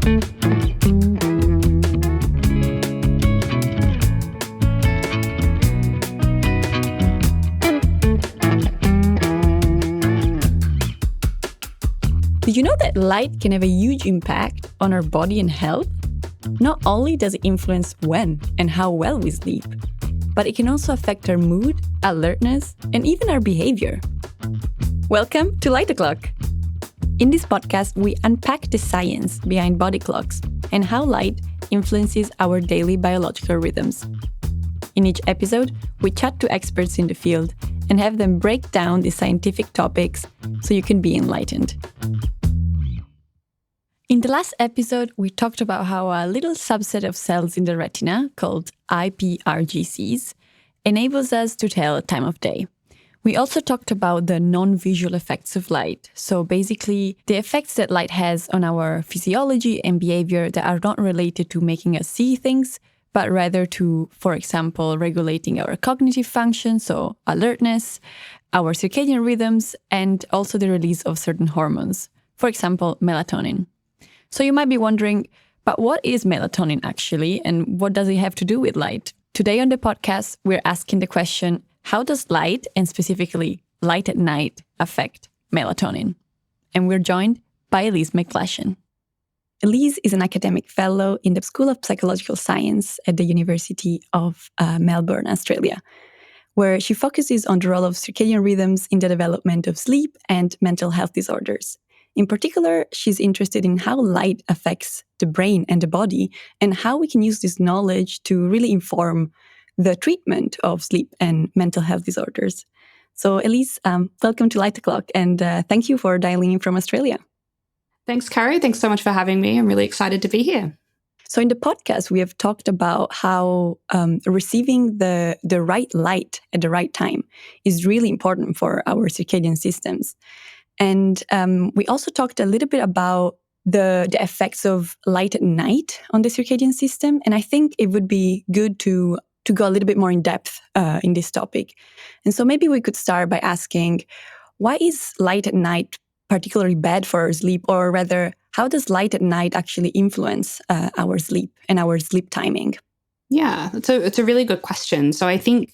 Did you know that light can have a huge impact on our body and health? Not only does it influence when and how well we sleep, but it can also affect our mood, alertness, and even our behavior. Welcome to Light O'Clock. In this podcast, we unpack the science behind body clocks and how light influences our daily biological rhythms. In each episode, we chat to experts in the field and have them break down the scientific topics so you can be enlightened. In the last episode, we talked about how a little subset of cells in the retina, called iPRGCs, enables us to tell time of day. We also talked about the non-visual effects of light, so basically the effects that light has on our physiology and behavior that are not related to making us see things, but rather to, for example, regulating our cognitive function, so alertness, our circadian rhythms, and also the release of certain hormones, for example, melatonin. So you might be wondering, but what is melatonin actually, and what does it have to do with light? Today on the podcast, we're asking the question, how does light, and specifically light at night, affect melatonin? And we're joined by Elise McGlashan. Elise is an academic fellow in the School of Psychological Science at the University of Melbourne, Australia, where she focuses on the role of circadian rhythms in the development of sleep and mental health disorders. In particular, she's interested in how light affects the brain and the body and how we can use this knowledge to really inform the treatment of sleep and mental health disorders. So, Elise, welcome to Light O'Clock, and thank you for dialing in from Australia. Thanks, Carrie. Thanks so much for having me. I'm really excited to be here. So in the podcast, we have talked about how receiving the right light at the right time is really important for our circadian systems. And we also talked a little bit about the effects of light at night on the circadian system. And I think it would be good to go a little bit more in depth in this topic. And so maybe we could start by asking, why is light at night particularly bad for our sleep? Or rather, how does light at night actually influence our sleep and our sleep timing? Yeah, it's a really good question. So I think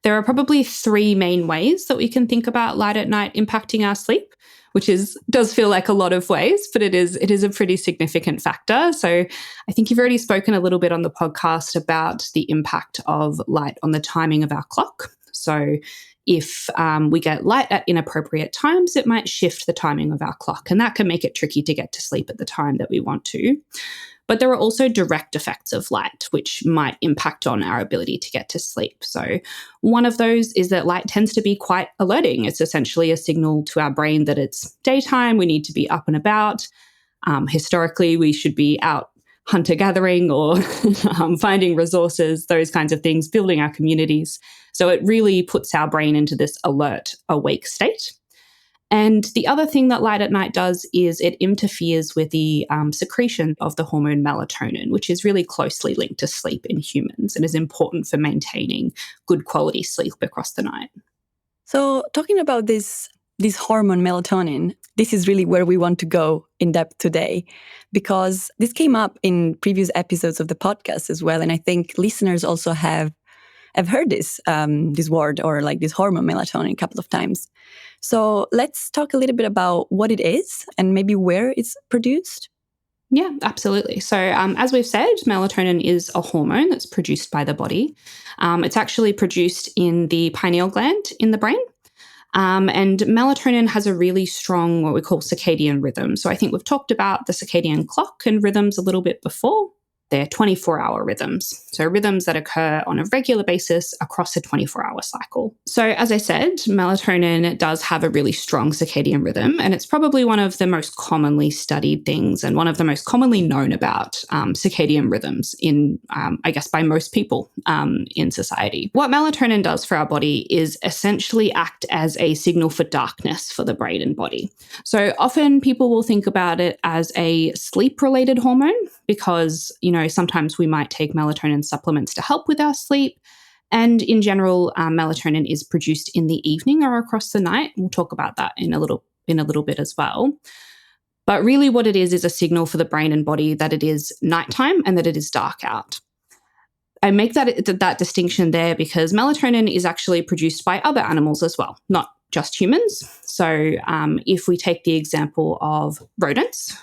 there are probably three main ways that we can think about light at night impacting our sleep, which does feel like a lot of ways, but it is a pretty significant factor. So I think you've already spoken a little bit on the podcast about the impact of light on the timing of our clock. So if we get light at inappropriate times, it might shift the timing of our clock, and that can make it tricky to get to sleep at the time that we want to. But there are also direct effects of light, which might impact on our ability to get to sleep. So one of those is that light tends to be quite alerting. It's essentially a signal to our brain that it's daytime, we need to be up and about. Historically, we should be out hunter-gathering or finding resources, those kinds of things, building our communities. So it really puts our brain into this alert, awake state. And the other thing that light at night does is it interferes with the secretion of the hormone melatonin, which is really closely linked to sleep in humans and is important for maintaining good quality sleep across the night. So talking about this hormone melatonin, this is really where we want to go in depth today, because this came up in previous episodes of the podcast as well. And I think listeners also have heard this word, or like this hormone melatonin, a couple of times. So let's talk a little bit about what it is and maybe where it's produced. Yeah, absolutely. So as we've said, melatonin is a hormone that's produced by the body. It's actually produced in the pineal gland in the brain. And melatonin has a really strong, what we call circadian rhythm. So I think we've talked about the circadian clock and rhythms a little bit before. They're 24-hour rhythms, so rhythms that occur on a regular basis across a 24-hour cycle. So as I said, melatonin does have a really strong circadian rhythm, and it's probably one of the most commonly studied things and one of the most commonly known about circadian rhythms in, I guess, by most people in society. What melatonin does for our body is essentially act as a signal for darkness for the brain and body. So often people will think about it as a sleep-related hormone because, sometimes we might take melatonin supplements to help with our sleep. And in general, melatonin is produced in the evening or across the night. We'll talk about that in a little bit as well. But really what it is a signal for the brain and body that it is nighttime and that it is dark out. I make that distinction there because melatonin is actually produced by other animals as well, not just humans. So if we take the example of rodents,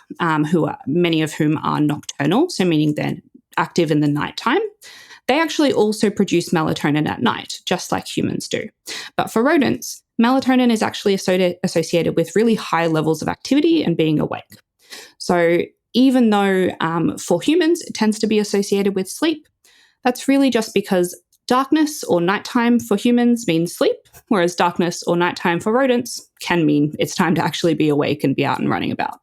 many of whom are nocturnal, so meaning they're active in the nighttime, they actually also produce melatonin at night, just like humans do. But for rodents, melatonin is actually associated with really high levels of activity and being awake. So even though for humans it tends to be associated with sleep, that's really just because darkness or nighttime for humans means sleep, whereas darkness or nighttime for rodents can mean it's time to actually be awake and be out and running about.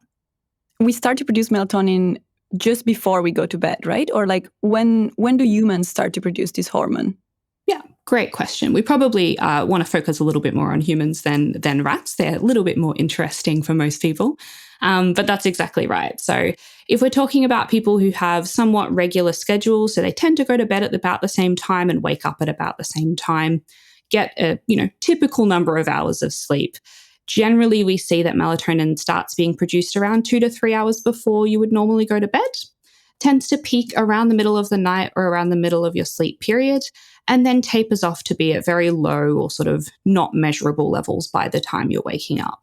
We start to produce melatonin just before we go to bed, right? Or like when do humans start to produce this hormone? Yeah, great question. We probably want to focus a little bit more on humans than rats. They're a little bit more interesting for most people. But that's exactly right. So if we're talking about people who have somewhat regular schedules, so they tend to go to bed at about the same time and wake up at about the same time, get a typical number of hours of sleep. Generally, we see that melatonin starts being produced around 2 to 3 hours before you would normally go to bed, tends to peak around the middle of the night or around the middle of your sleep period, and then tapers off to be at very low or sort of not measurable levels by the time you're waking up.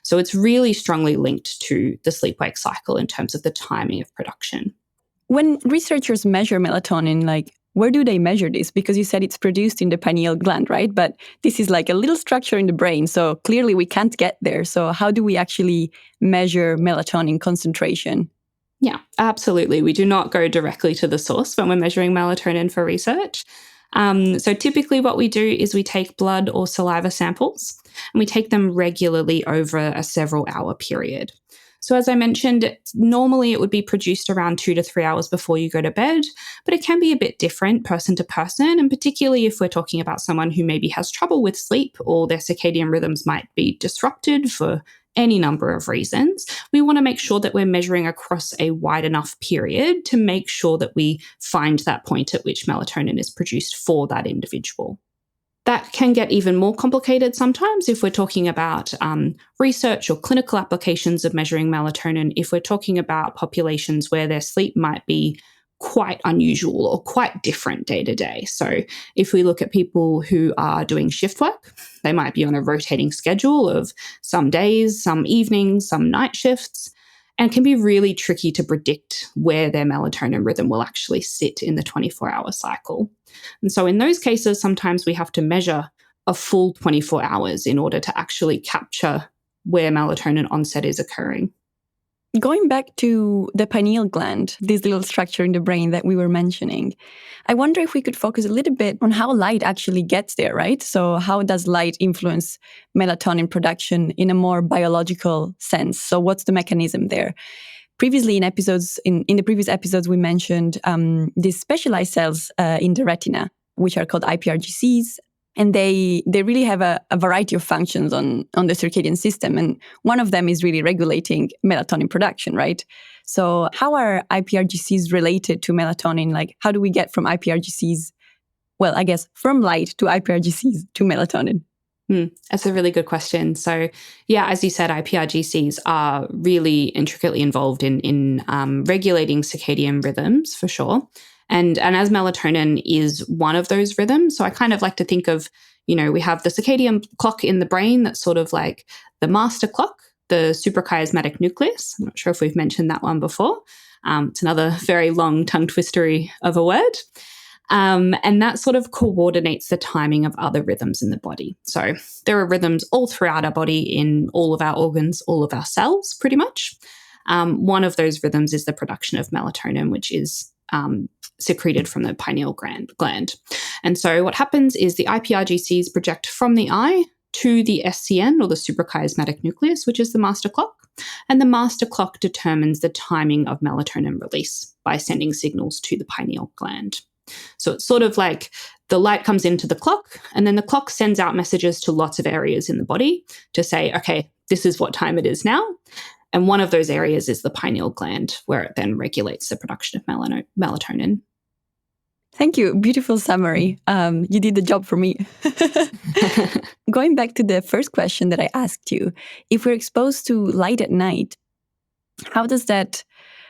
So it's really strongly linked to the sleep-wake cycle in terms of the timing of production. When researchers measure melatonin, like where do they measure this? Because you said it's produced in the pineal gland, right? But this is like a little structure in the brain, so clearly we can't get there. So how do we actually measure melatonin concentration? Yeah, absolutely. We do not go directly to the source when we're measuring melatonin for research. So typically what we do is we take blood or saliva samples and we take them regularly over a several hour period. So as I mentioned, normally it would be produced around 2 to 3 hours before you go to bed, but it can be a bit different person to person, and particularly if we're talking about someone who maybe has trouble with sleep or their circadian rhythms might be disrupted for any number of reasons, we want to make sure that we're measuring across a wide enough period to make sure that we find that point at which melatonin is produced for that individual. That can get even more complicated sometimes if we're talking about research or clinical applications of measuring melatonin, if we're talking about populations where their sleep might be quite unusual or quite different day to day. So if we look at people who are doing shift work, they might be on a rotating schedule of some days, some evenings, some night shifts, and can be really tricky to predict where their melatonin rhythm will actually sit in the 24-hour cycle. And so in those cases, sometimes we have to measure a full 24 hours in order to actually capture where melatonin onset is occurring. Going back to the pineal gland, this little structure in the brain that we were mentioning, I wonder if we could focus a little bit on how light actually gets there, right? So how does light influence melatonin production in a more biological sense? So what's the mechanism there? Previously in the previous episodes, we mentioned these specialized cells in the retina, which are called iPRGCs. And they really have a variety of functions on the circadian system. And one of them is really regulating melatonin production, right? So how are iPRGCs related to melatonin? Like, how do we get from iPRGCs, well, I guess from light to iPRGCs to melatonin? That's a really good question. So, yeah, as you said, iPRGCs are really intricately involved in regulating circadian rhythms for sure. And as melatonin is one of those rhythms, so I kind of like to think of, we have the circadian clock in the brain that's sort of like the master clock, the suprachiasmatic nucleus. I'm not sure if we've mentioned that one before. It's another very long tongue twistery of a word. And that sort of coordinates the timing of other rhythms in the body. So there are rhythms all throughout our body in all of our organs, all of our cells, pretty much. One of those rhythms is the production of melatonin, which is secreted from the pineal gland. And so what happens is the iPRGCs project from the eye to the SCN, or the suprachiasmatic nucleus, which is the master clock. And the master clock determines the timing of melatonin release by sending signals to the pineal gland. So it's sort of like the light comes into the clock, and then the clock sends out messages to lots of areas in the body to say, okay, this is what time it is now. And one of those areas is the pineal gland, where it then regulates the production of melatonin. Thank you. Beautiful summary. You did the job for me. Going back to the first question that I asked you, if we're exposed to light at night, How does that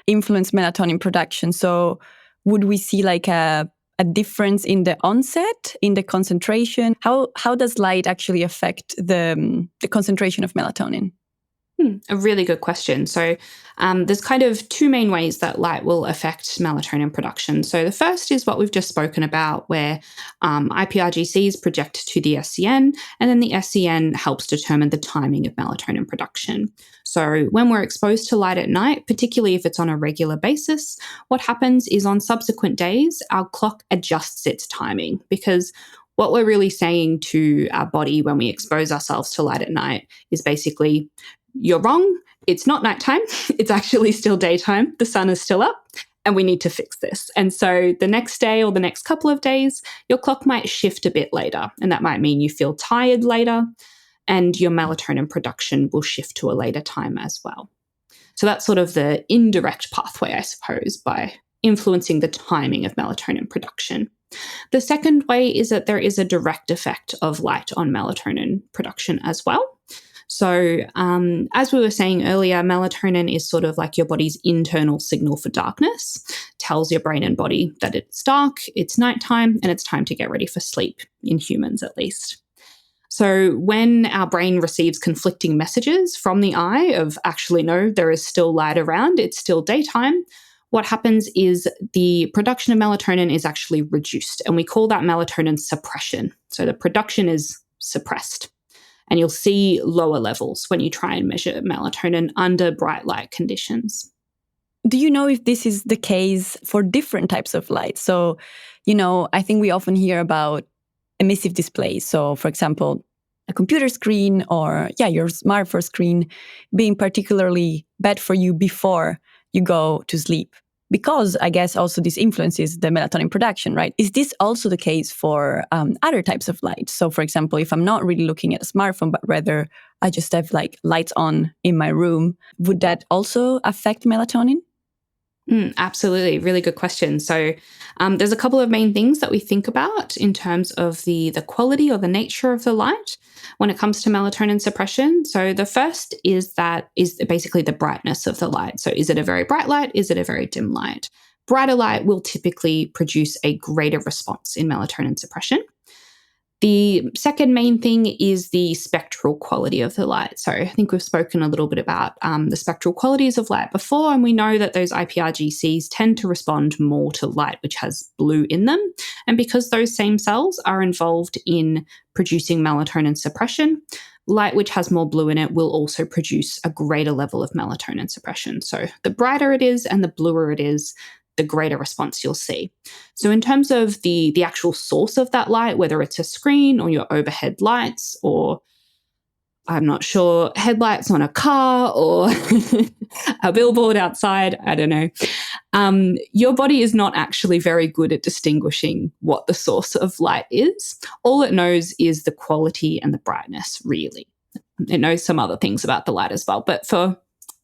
influence melatonin production? So would we see like a difference in the onset, in the concentration? How does light actually affect the concentration of melatonin? A really good question. So, there's kind of two main ways that light will affect melatonin production. So, the first is what we've just spoken about, where IPRGCs project to the SCN, and then the SCN helps determine the timing of melatonin production. So, when we're exposed to light at night, particularly if it's on a regular basis, what happens is on subsequent days, our clock adjusts its timing, because what we're really saying to our body when we expose ourselves to light at night is basically, you're wrong. It's not nighttime. It's actually still daytime. The sun is still up and we need to fix this. And so the next day or the next couple of days, your clock might shift a bit later. And that might mean you feel tired later and your melatonin production will shift to a later time as well. So that's sort of the indirect pathway, I suppose, by influencing the timing of melatonin production. The second way is that there is a direct effect of light on melatonin production as well. So, as we were saying earlier, melatonin is sort of like your body's internal signal for darkness, tells your brain and body that it's dark, it's nighttime, and it's time to get ready for sleep, in humans at least. So when our brain receives conflicting messages from the eye of actually, no, there is still light around, it's still daytime, what happens is the production of melatonin is actually reduced, and we call that melatonin suppression. So the production is suppressed. And you'll see lower levels when you try and measure melatonin under bright light conditions. Do you know if this is the case for different types of light? So, I think we often hear about emissive displays. So, for example, a computer screen or, your smartphone screen being particularly bad for you before you go to sleep. Because I guess also this influences the melatonin production, right? Is this also the case for other types of light? So, for example, if I'm not really looking at a smartphone, but rather I just have like lights on in my room, would that also affect melatonin? Absolutely. Really good question. So there's a couple of main things that we think about in terms of the quality or the nature of the light when it comes to melatonin suppression. So the first is basically the brightness of the light. So is it a very bright light? Is it a very dim light? Brighter light will typically produce a greater response in melatonin suppression. The second main thing is the spectral quality of the light. So I think we've spoken a little bit about the spectral qualities of light before, and we know that those IPRGCs tend to respond more to light which has blue in them. And because those same cells are involved in producing melatonin suppression, light which has more blue in it will also produce a greater level of melatonin suppression. So the brighter it is and the bluer it is, the greater response you'll see. So in terms of the actual source of that light, whether it's a screen or your overhead lights or, I'm not sure, headlights on a car or a billboard outside, I don't know. Your body is not actually very good at distinguishing what the source of light is. All it knows is the quality and the brightness, really. It knows some other things about the light as well, but for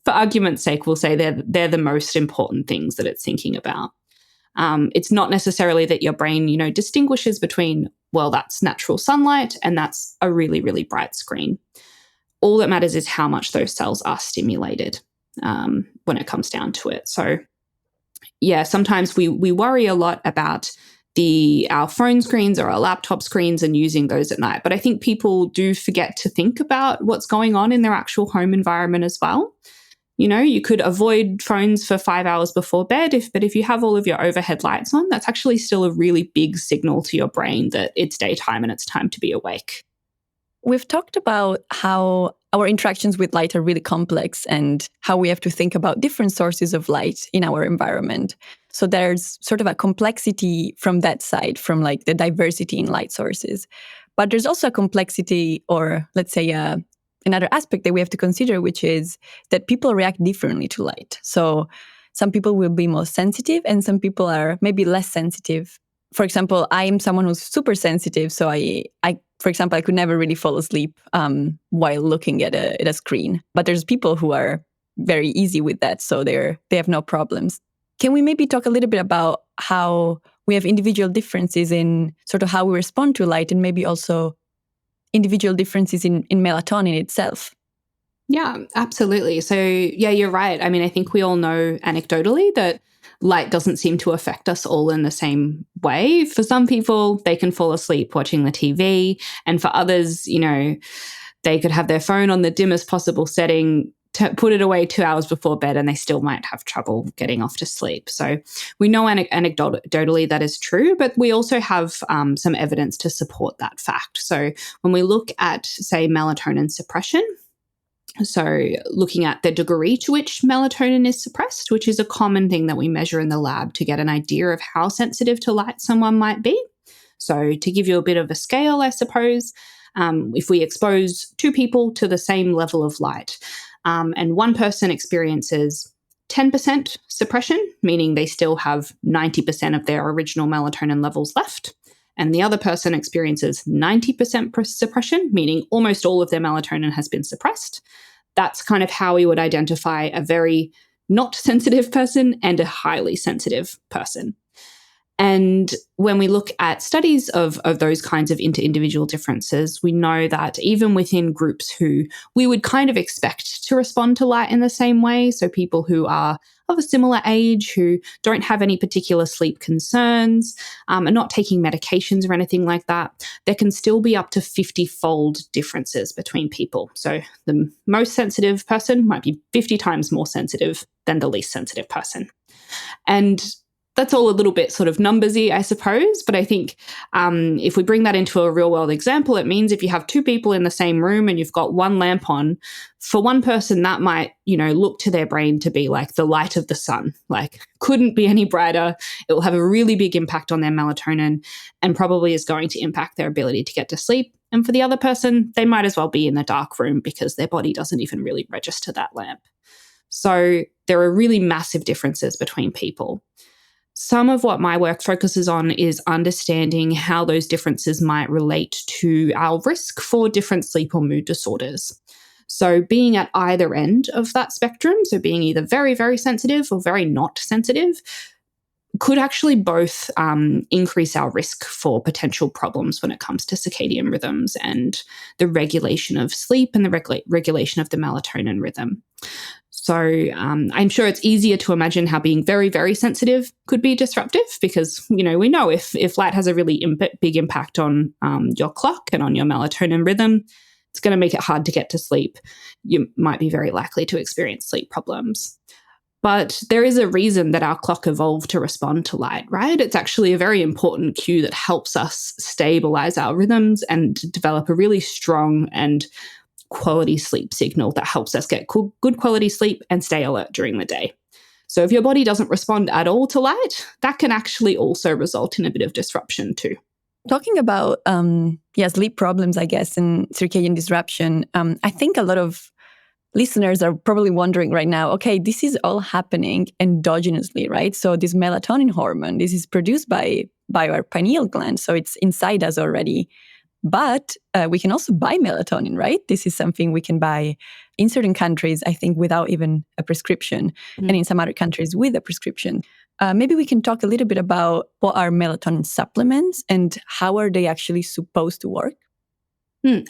argument's sake, we'll say they're the most important things that it's thinking about. It's not necessarily that your brain, distinguishes between, well, that's natural sunlight and that's a really, really bright screen. All that matters is how much those cells are stimulated when it comes down to it. So, sometimes we worry a lot about our phone screens or our laptop screens and using those at night. But I think people do forget to think about what's going on in their actual home environment as well. You could avoid phones for 5 hours before bed, but if you have all of your overhead lights on, that's actually still a really big signal to your brain that it's daytime and it's time to be awake. We've talked about how our interactions with light are really complex and how we have to think about different sources of light in our environment. So there's sort of a complexity from that side, from like the diversity in light sources. But there's also a complexity, or let's say another aspect that we have to consider, which is that people react differently to light. So some people will be more sensitive and some people are maybe less sensitive. For example, I am someone who's super sensitive. So for example, I could never really fall asleep while looking at a screen. But there's people who are very easy with that. So they have no problems. Can we maybe talk a little bit about how we have individual differences in sort of how we respond to light and maybe also individual differences in melatonin itself? Yeah, absolutely. So, yeah, you're right. I mean, I think we all know anecdotally that light doesn't seem to affect us all in the same way. For some people, they can fall asleep watching the TV. And for others, they could have their phone on the dimmest possible setting, put it away 2 hours before bed, and they still might have trouble getting off to sleep. So we know anecdotally that is true, but we also have some evidence to support that fact. So when we look at, say, melatonin suppression, so looking at the degree to which melatonin is suppressed, which is a common thing that we measure in the lab to get an idea of how sensitive to light someone might be. So to give you a bit of a scale, I suppose, if we expose two people to the same level of light, and one person experiences 10% suppression, meaning they still have 90% of their original melatonin levels left, and the other person experiences 90% suppression, meaning almost all of their melatonin has been suppressed, that's kind of how we would identify a very not sensitive person and a highly sensitive person. And when we look at studies of those kinds of inter-individual differences, we know that even within groups who we would kind of expect to respond to light in the same way, so people who are of a similar age, who don't have any particular sleep concerns, and not taking medications or anything like that, there can still be up to 50-fold differences between people. So the most sensitive person might be 50 times more sensitive than the least sensitive person. And that's all a little bit sort of numbersy, I suppose. But I think if we bring that into a real world example, it means if you have two people in the same room and you've got one lamp on, for one person, that might, look to their brain to be like the light of the sun, like couldn't be any brighter. It will have a really big impact on their melatonin and probably is going to impact their ability to get to sleep. And for the other person, they might as well be in the dark room because their body doesn't even really register that lamp. So there are really massive differences between people. Some of what my work focuses on is understanding how those differences might relate to our risk for different sleep or mood disorders. So being at either end of that spectrum, so being either very, very sensitive or very not sensitive, could actually both increase our risk for potential problems when it comes to circadian rhythms and the regulation of sleep and the regulation of the melatonin rhythm. So I'm sure it's easier to imagine how being very, very sensitive could be disruptive because, we know if light has a really big impact on your clock and on your melatonin rhythm, it's going to make it hard to get to sleep. You might be very likely to experience sleep problems. But there is a reason that our clock evolved to respond to light, right? It's actually a very important cue that helps us stabilize our rhythms and develop a really strong and quality sleep signal that helps us get good quality sleep and stay alert during the day. So if your body doesn't respond at all to light, that can actually also result in a bit of disruption too. Talking about sleep problems, I guess, and circadian disruption, I think a lot of listeners are probably wondering right now, okay, this is all happening endogenously, right? So this melatonin hormone, this is produced by our pineal gland, so it's inside us already. But we can also buy melatonin, right? This is something we can buy in certain countries, I think, without even a prescription, and in some other countries with a prescription. Maybe we can talk a little bit about what are melatonin supplements and how are they actually supposed to work?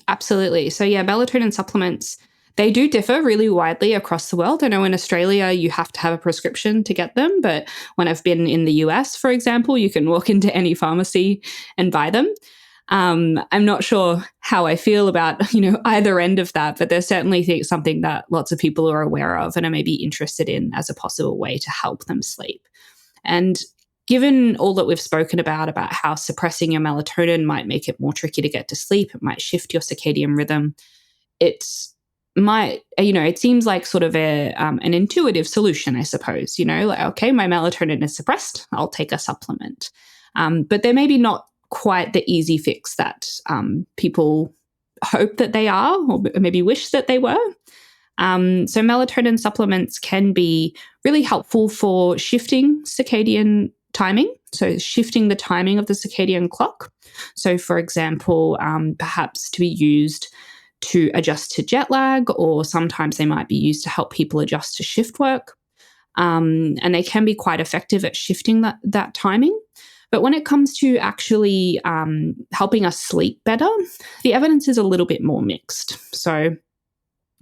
Absolutely. So melatonin supplements, they do differ really widely across the world. I know in Australia, you have to have a prescription to get them. But when I've been in the US, for example, you can walk into any pharmacy and buy them. I'm not sure how I feel about, either end of that, but there's certainly something that lots of people are aware of and are maybe interested in as a possible way to help them sleep. And given all that we've spoken about how suppressing your melatonin might make it more tricky to get to sleep, it might shift your circadian rhythm, it seems like sort of an intuitive solution, I suppose, like, okay, my melatonin is suppressed, I'll take a supplement. But they're maybe not quite the easy fix that people hope that they are, or maybe wish that they were. So melatonin supplements can be really helpful for shifting circadian timing, so shifting the timing of the circadian clock. So for example, perhaps to be used to adjust to jet lag, or sometimes they might be used to help people adjust to shift work. And they can be quite effective at shifting that timing. But when it comes to actually helping us sleep better, the evidence is a little bit more mixed. So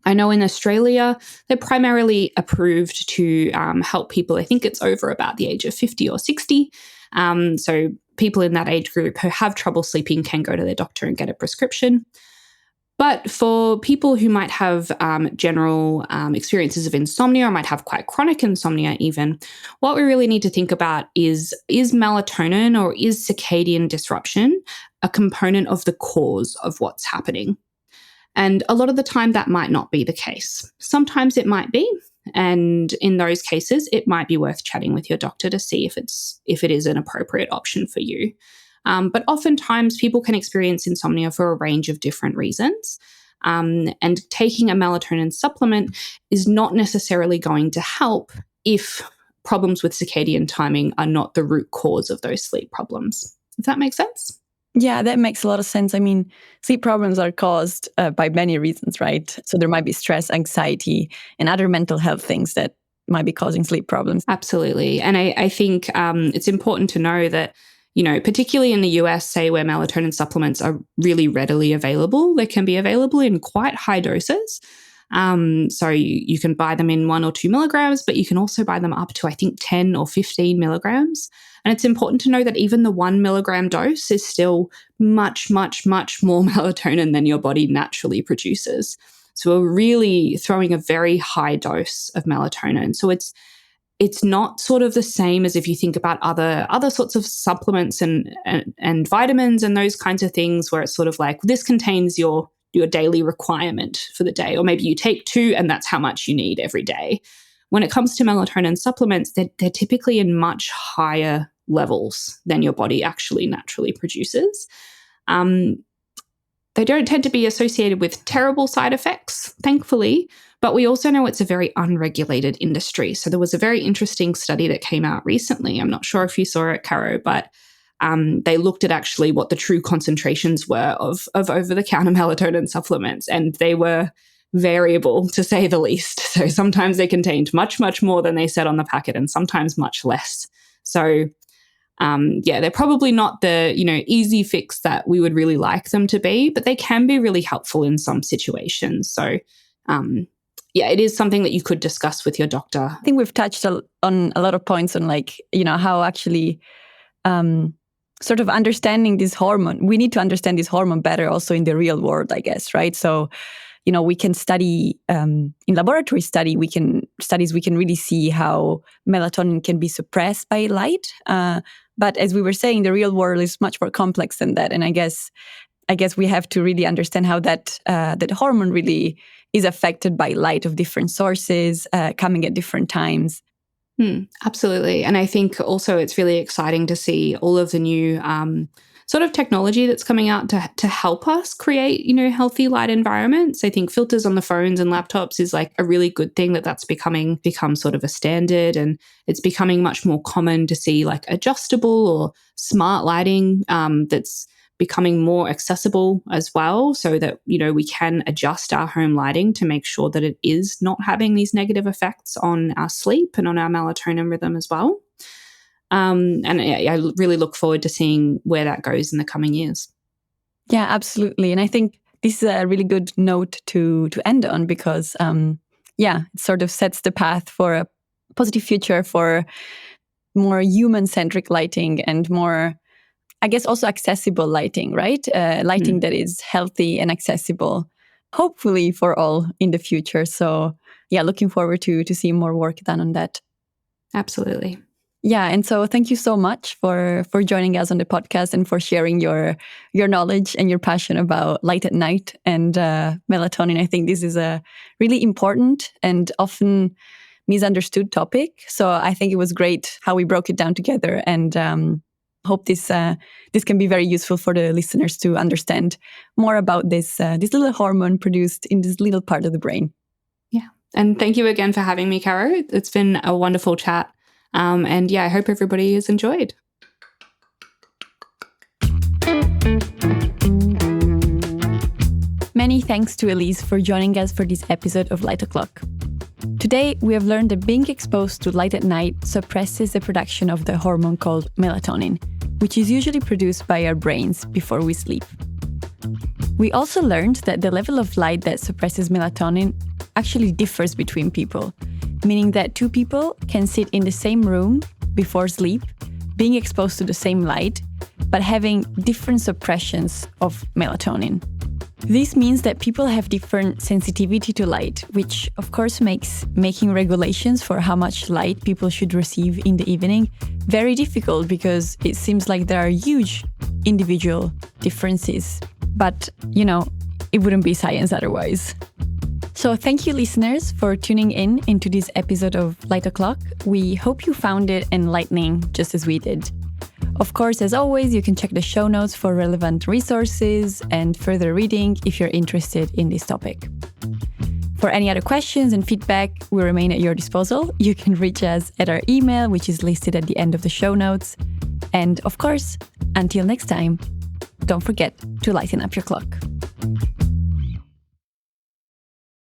I know in Australia, they're primarily approved to help people, I think it's over about the age of 50 or 60. So people in that age group who have trouble sleeping can go to their doctor and get a prescription. But for people who might have general experiences of insomnia or might have quite chronic insomnia even, what we really need to think about is melatonin or is circadian disruption a component of the cause of what's happening? And a lot of the time that might not be the case. Sometimes it might be. And in those cases, it might be worth chatting with your doctor to see if it is an appropriate option for you. But oftentimes people can experience insomnia for a range of different reasons. And taking a melatonin supplement is not necessarily going to help if problems with circadian timing are not the root cause of those sleep problems. If that makes sense? Yeah, that makes a lot of sense. I mean, sleep problems are caused by many reasons, right? So there might be stress, anxiety, and other mental health things that might be causing sleep problems. Absolutely. And I think it's important to know that, particularly in the US, say, where melatonin supplements are really readily available, they can be available in quite high doses. So you can buy them in 1 or 2 milligrams, but you can also buy them up to, I think, 10 or 15 milligrams. And it's important to know that even the 1 milligram dose is still much, much, much more melatonin than your body naturally produces. So we're really throwing a very high dose of melatonin. So it's not sort of the same as if you think about other sorts of supplements and vitamins and those kinds of things, where it's sort of like, this contains your daily requirement for the day, or maybe you take 2 and that's how much you need every day. When it comes to melatonin supplements, they're typically in much higher levels than your body actually naturally produces. They don't tend to be associated with terrible side effects, thankfully, but we also know it's a very unregulated industry. So there was a very interesting study that came out recently. I'm not sure if you saw it, Caro, but they looked at actually what the true concentrations were of over-the-counter melatonin supplements, and they were variable, to say the least. So sometimes they contained much, much more than they said on the packet, and sometimes much less. So they're probably not the easy fix that we would really like them to be, but they can be really helpful in some situations. So it is something that you could discuss with your doctor. I think we've touched on a lot of points on how actually sort of understanding this hormone. We need to understand this hormone better also in the real world, I guess, right? So we can study in laboratory studies. We can really see how melatonin can be suppressed by light. But as we were saying, the real world is much more complex than that. And I guess we have to really understand how that hormone really is affected by light of different sources coming at different times. Absolutely. And I think also it's really exciting to see all of the new sort of technology that's coming out to help us create, healthy light environments. I think filters on the phones and laptops is like a really good thing that's become sort of a standard, and it's becoming much more common to see like adjustable or smart lighting that's becoming more accessible as well, so that, we can adjust our home lighting to make sure that it is not having these negative effects on our sleep and on our melatonin rhythm as well. And I really look forward to seeing where that goes in the coming years. Yeah, absolutely. And I think this is a really good note to end on, because, it sort of sets the path for a positive future for more human-centric lighting and more, I guess, also accessible lighting, right? Lighting that is healthy and accessible, hopefully for all in the future. So, looking forward to seeing more work done on that. Absolutely. Yeah, and so thank you so much for joining us on the podcast and for sharing your knowledge and your passion about light at night and melatonin. I think this is a really important and often misunderstood topic. So I think it was great how we broke it down together, and hope this can be very useful for the listeners to understand more about this little hormone produced in this little part of the brain. Yeah, and thank you again for having me, Caro. It's been a wonderful chat. I hope everybody has enjoyed. Many thanks to Elise for joining us for this episode of Light O'Clock. Today, we have learned that being exposed to light at night suppresses the production of the hormone called melatonin, which is usually produced by our brains before we sleep. We also learned that the level of light that suppresses melatonin actually differs between people, meaning that two people can sit in the same room before sleep, being exposed to the same light, but having different suppressions of melatonin. This means that people have different sensitivity to light, which of course makes making regulations for how much light people should receive in the evening very difficult, because it seems like there are huge individual differences. But, it wouldn't be science otherwise. So thank you, listeners, for tuning in into this episode of Light O'Clock. We hope you found it enlightening just as we did. Of course, as always, you can check the show notes for relevant resources and further reading if you're interested in this topic. For any other questions and feedback, we remain at your disposal. You can reach us at our email, which is listed at the end of the show notes. And of course, until next time, don't forget to lighten up your clock.